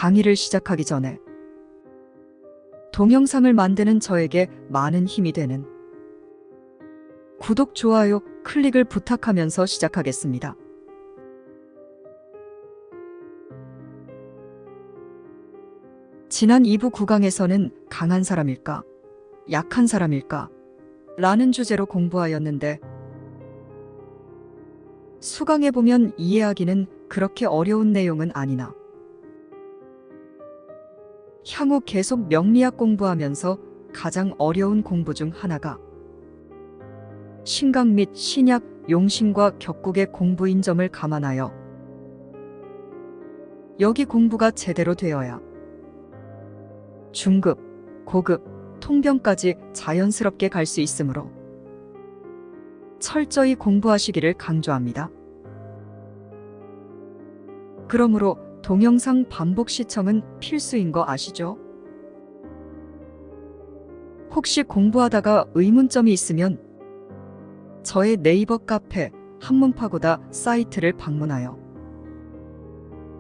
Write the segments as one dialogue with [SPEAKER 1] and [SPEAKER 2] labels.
[SPEAKER 1] 강의를 시작하기 전에 동영상을 만드는 저에게 많은 힘이 되는 구독, 좋아요, 클릭을 부탁하면서 시작하겠습니다. 지난 2부 구강에서는 강한 사람일까, 약한 사람일까? 라는 주제로 공부하였는데 수강해보면 이해하기는 그렇게 어려운 내용은 아니나 향후 계속 명리학 공부하면서 가장 어려운 공부 중 하나가 신강 및 신약, 용신과 격국의 공부인 점을 감안하여 여기 공부가 제대로 되어야 중급, 고급, 통병까지 자연스럽게 갈 수 있으므로 철저히 공부하시기를 강조합니다. 그러므로 동영상 반복 시청은 필수인 거 아시죠? 혹시 공부하다가 의문점이 있으면 저의 네이버 카페 한문파고다 사이트를 방문하여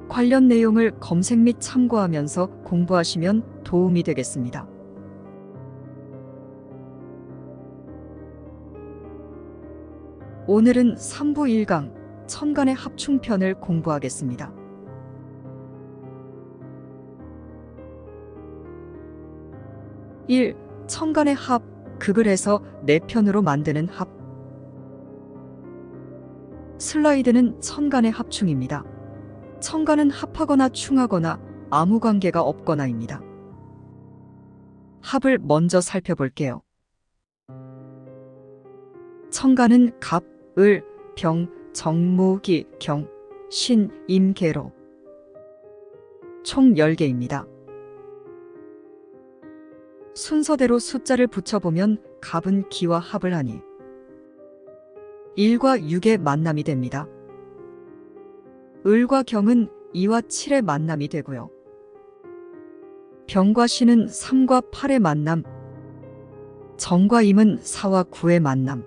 [SPEAKER 1] 관련 내용을 검색 및 참고하면서 공부하시면 도움이 되겠습니다. 오늘은 3부 1강 천간의 합충편을 공부하겠습니다. 1. 천간의 합, 극을 해서 4편으로 만드는 합. 슬라이드는 천간의 합충입니다. 천간은 합하거나 충하거나 아무 관계가 없거나입니다. 합을 먼저 살펴볼게요. 천간은 갑, 을, 병, 정, 무, 기, 경, 신, 임, 계로 총 10개입니다. 순서대로 숫자를 붙여보면 갑은 기와 합을 하니 1과 6의 만남이 됩니다. 을과 경은 2와 7의 만남이 되고요. 병과 신은 3과 8의 만남, 정과 임은 4와 9의 만남,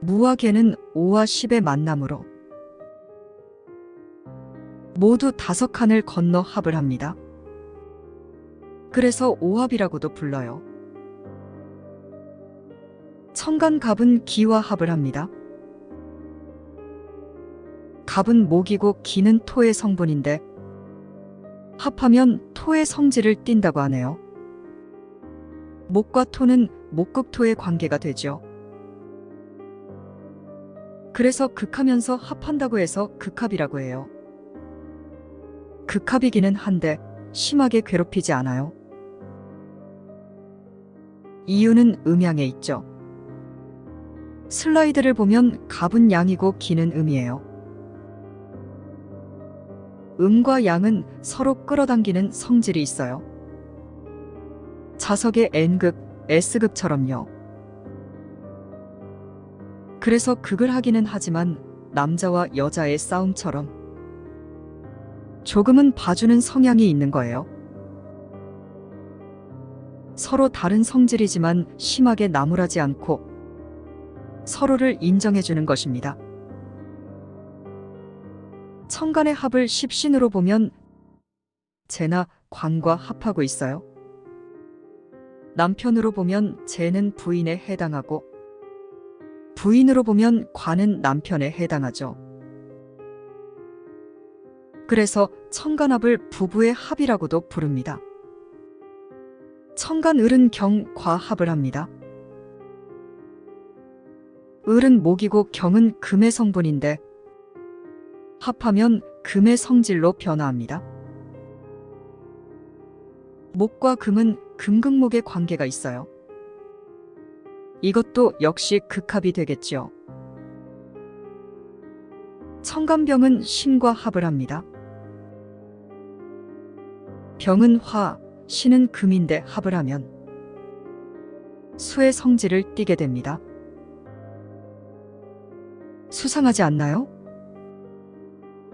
[SPEAKER 1] 무와 개는 5와 10의 만남으로 모두 5칸을 건너 합을 합니다. 그래서 오합이라고도 불러요. 천간 갑은 기와 합을 합니다. 갑은 목이고 기는 토의 성분인데 합하면 토의 성질을 띈다고 하네요. 목과 토는 목극토의 관계가 되죠. 그래서 극하면서 합한다고 해서 극합이라고 해요. 극합이기는 한데 심하게 괴롭히지 않아요. 이유는 음양에 있죠. 슬라이드를 보면 갑은 양이고 기는 음이에요. 음과 양은 서로 끌어당기는 성질이 있어요. 자석의 N극, S극처럼요. 그래서 극을 하기는 하지만 남자와 여자의 싸움처럼 조금은 봐주는 성향이 있는 거예요. 서로 다른 성질이지만 심하게 나무라지 않고 서로를 인정해주는 것입니다. 천간의 합을 십신으로 보면 재나 관과 합하고 있어요. 남편으로 보면 재는 부인에 해당하고 부인으로 보면 관은 남편에 해당하죠. 그래서 천간합을 부부의 합이라고도 부릅니다. 천간을은 경, 과 합을 합니다. 을은 목이고 경은 금의 성분인데 합하면 금의 성질로 변화합니다. 목과 금은 금극목의 관계가 있어요. 이것도 역시 극합이 되겠죠. 천간병은 신과 합을 합니다. 병은 화, 신은 금인데 합을 하면 수의 성질을 띠게 됩니다. 수상하지 않나요?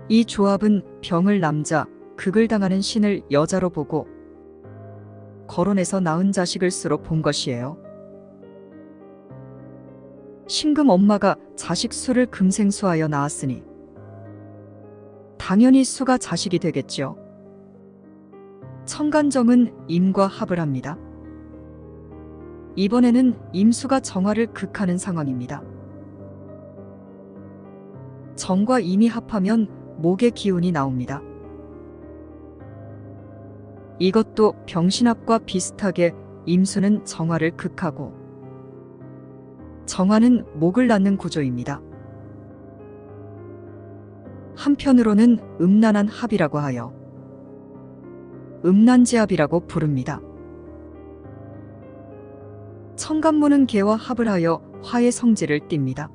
[SPEAKER 1] 이 조합은 병을 남자, 극을 당하는 신을 여자로 보고 거론해서 낳은 자식을 수로 본 것이에요. 신금 엄마가 자식 수를 금생수하여 낳았으니 당연히 수가 자식이 되겠죠. 청간정은 임과 합을 합니다. 이번에는 임수가 정화를 극하는 상황입니다. 정과 임이 합하면 목의 기운이 나옵니다. 이것도 병신합과 비슷하게 임수는 정화를 극하고 정화는 목을 낳는 구조입니다. 한편으로는 음란한 합이라고 하여 음란지합이라고 부릅니다. 청간무는 개와 합을 하여 화의 성질을 띱니다.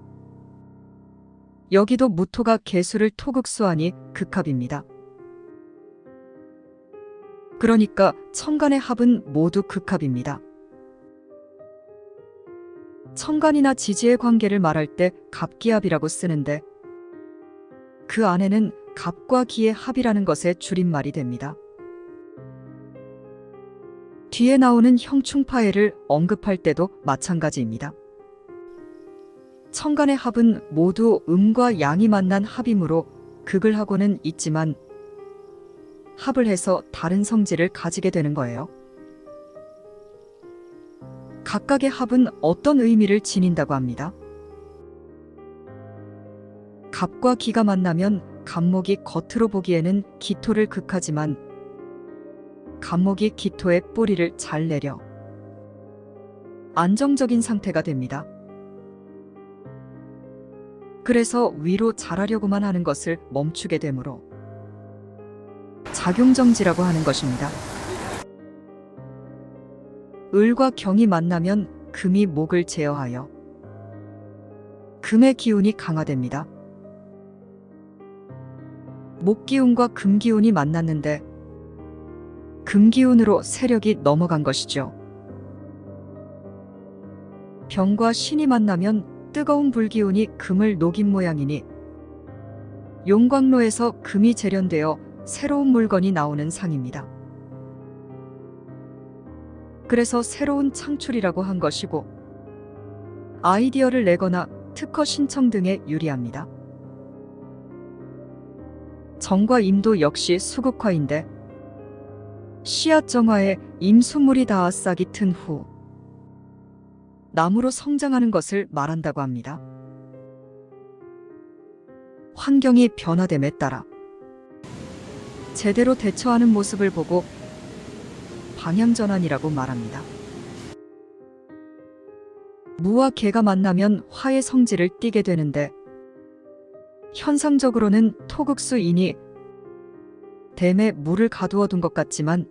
[SPEAKER 1] 여기도 무토가 개수를 토극수하니 극합입니다. 그러니까 청간의 합은 모두 극합입니다. 청간이나 지지의 관계를 말할 때 갑기합이라고 쓰는데 그 안에는 갑과 기의 합이라는 것의 줄임말이 됩니다. 뒤에 나오는 형충파해를 언급할 때도 마찬가지입니다. 청간의 합은 모두 음과 양이 만난 합이므로 극을 하고는 있지만 합을 해서 다른 성질을 가지게 되는 거예요. 각각의 합은 어떤 의미를 지닌다고 합니다. 갑과 기가 만나면 갑목이 겉으로 보기에는 기토를 극하지만 갑목이 기토의 뿌리를 잘 내려 안정적인 상태가 됩니다. 그래서 위로 자라려고만 하는 것을 멈추게 되므로 작용정지라고 하는 것입니다. 을과 경이 만나면 금이 목을 제어하여 금의 기운이 강화됩니다. 목기운과 금기운이 만났는데 금기운으로 세력이 넘어간 것이죠. 병과 신이 만나면 뜨거운 불기운이 금을 녹인 모양이니 용광로에서 금이 재련되어 새로운 물건이 나오는 상입니다. 그래서 새로운 창출이라고 한 것이고 아이디어를 내거나 특허 신청 등에 유리합니다. 정과 임도 역시 수극화인데 씨앗 정화에 임수물이 닿아 싹이 튼 후 나무로 성장하는 것을 말한다고 합니다. 환경이 변화됨에 따라 제대로 대처하는 모습을 보고 방향전환이라고 말합니다. 무와 개가 만나면 화의 성질을 띠게 되는데 현상적으로는 토극수이니 댐에 물을 가두어 둔 것 같지만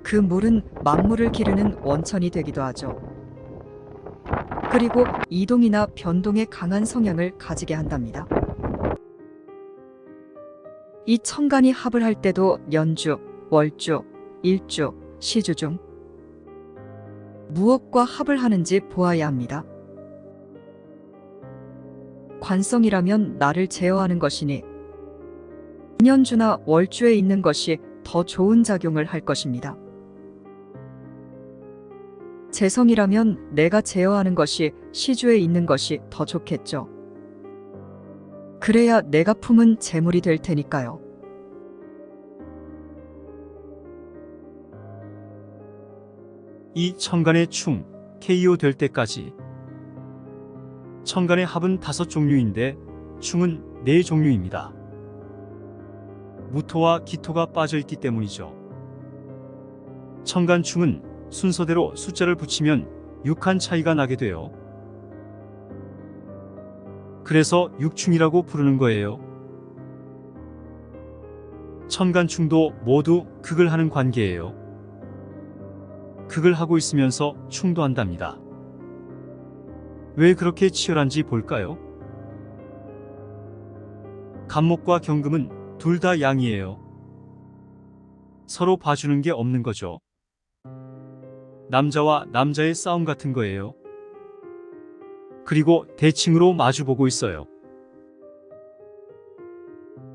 [SPEAKER 1] 그 물은 만물을 기르는 원천이 되기도 하죠. 그리고 이동이나 변동에 강한 성향을 가지게 한답니다. 이 청간이 합을 할 때도 연주, 월주, 일주, 시주 중 무엇과 합을 하는지 보아야 합니다. 관성이라면 나를 제어하는 것이니 인연주나 월주에 있는 것이 더 좋은 작용을 할 것입니다. 재성이라면 내가 제어하는 것이 시주에 있는 것이 더 좋겠죠. 그래야 내가 품은 재물이 될 테니까요.
[SPEAKER 2] 이 청간의 충, KO 될 때까지 청간의 합은 5종류인데 충은 4종류입니다. 무토와 기토가 빠져있기 때문이죠. 청간충은 순서대로 숫자를 붙이면 6한 차이가 나게 돼요. 그래서 육충이라고 부르는 거예요. 청간충도 모두 극을 하는 관계예요. 극을 하고 있으면서 충도 한답니다. 왜 그렇게 치열한지 볼까요? 갑목과 경금은 둘 다 양이에요. 서로 봐주는 게 없는 거죠. 남자와 남자의 싸움 같은 거예요. 그리고 대칭으로 마주보고 있어요.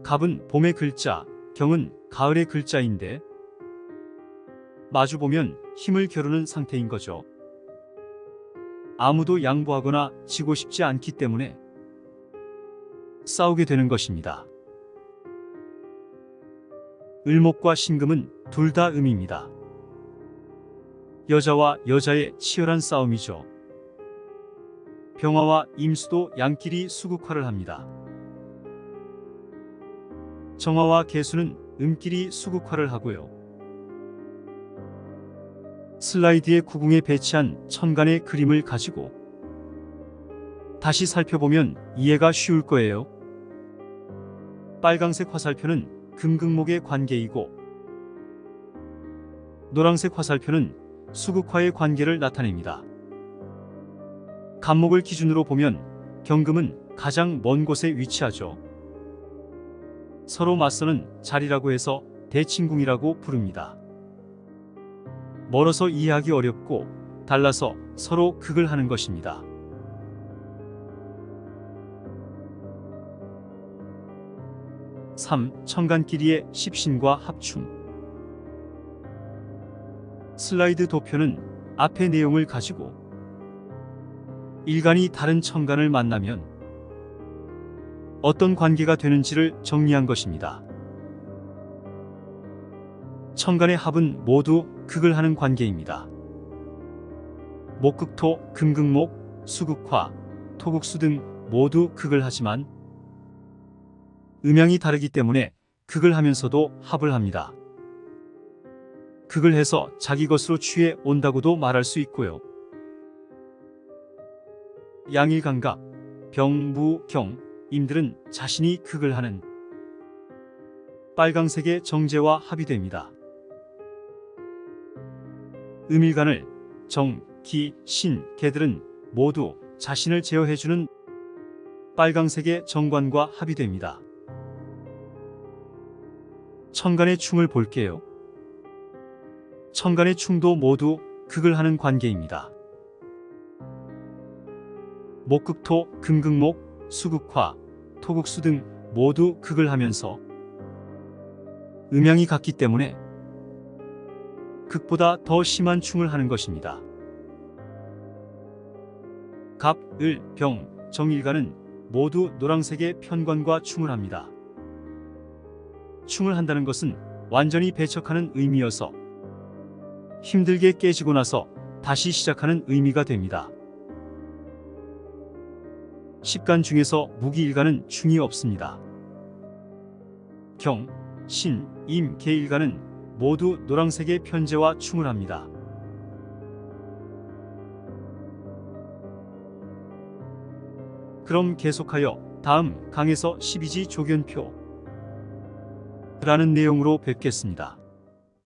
[SPEAKER 2] 갑은 봄의 글자, 경은 가을의 글자인데 마주보면 힘을 겨루는 상태인 거죠. 아무도 양보하거나 지고 싶지 않기 때문에 싸우게 되는 것입니다. 을목과 신금은 둘 다 음입니다. 여자와 여자의 치열한 싸움이죠. 병화와 임수도 양끼리 수국화를 합니다. 정화와 개수는 음끼리 수국화를 하고요. 슬라이드의 구궁에 배치한 천간의 그림을 가지고 다시 살펴보면 이해가 쉬울 거예요. 빨강색 화살표는 금극목의 관계이고 노란색 화살표는 수국화의 관계를 나타냅니다. 간목을 기준으로 보면 경금은 가장 먼 곳에 위치하죠. 서로 맞서는 자리라고 해서 대칭궁이라고 부릅니다. 멀어서 이해하기 어렵고 달라서 서로 극을 하는 것입니다. (3) 천간끼리의 십신과 합충. 슬라이드 도표는 앞의 내용을 가지고 일간이 다른 천간을 만나면 어떤 관계가 되는지를 정리한 것입니다. 천간의 합은 모두 극을 하는 관계입니다. 목극토, 금극목, 수극화, 토극수 등 모두 극을 하지만 음양이 다르기 때문에 극을 하면서도 합을 합니다. 극을 해서 자기 것으로 취해 온다고도 말할 수 있고요. 양일감각, 병, 무, 경, 임들은 자신이 극을 하는 빨강색의 정제와 합이 됩니다. 음일간을 정, 기, 신, 개들은 모두 자신을 제어해주는 빨강색의 정관과 합이 됩니다. 천간의 충을 볼게요. 천간의 충도 모두 극을 하는 관계입니다. 목극토, 금극목, 수극화, 토극수 등 모두 극을 하면서 음양이 같기 때문에 극보다 더 심한 충을 하는 것입니다. 갑, 을, 병, 정일간은 모두 노란색의 편관과 충을 합니다. 충을 한다는 것은 완전히 배척하는 의미여서 힘들게 깨지고 나서 다시 시작하는 의미가 됩니다. 십간 중에서 무기일간은 충이 없습니다. 경, 신, 임, 계일간은 모두 노란색의 편제와 충을 합니다. 그럼 계속하여 다음 강에서 12지 조견표 라는 내용으로 뵙겠습니다.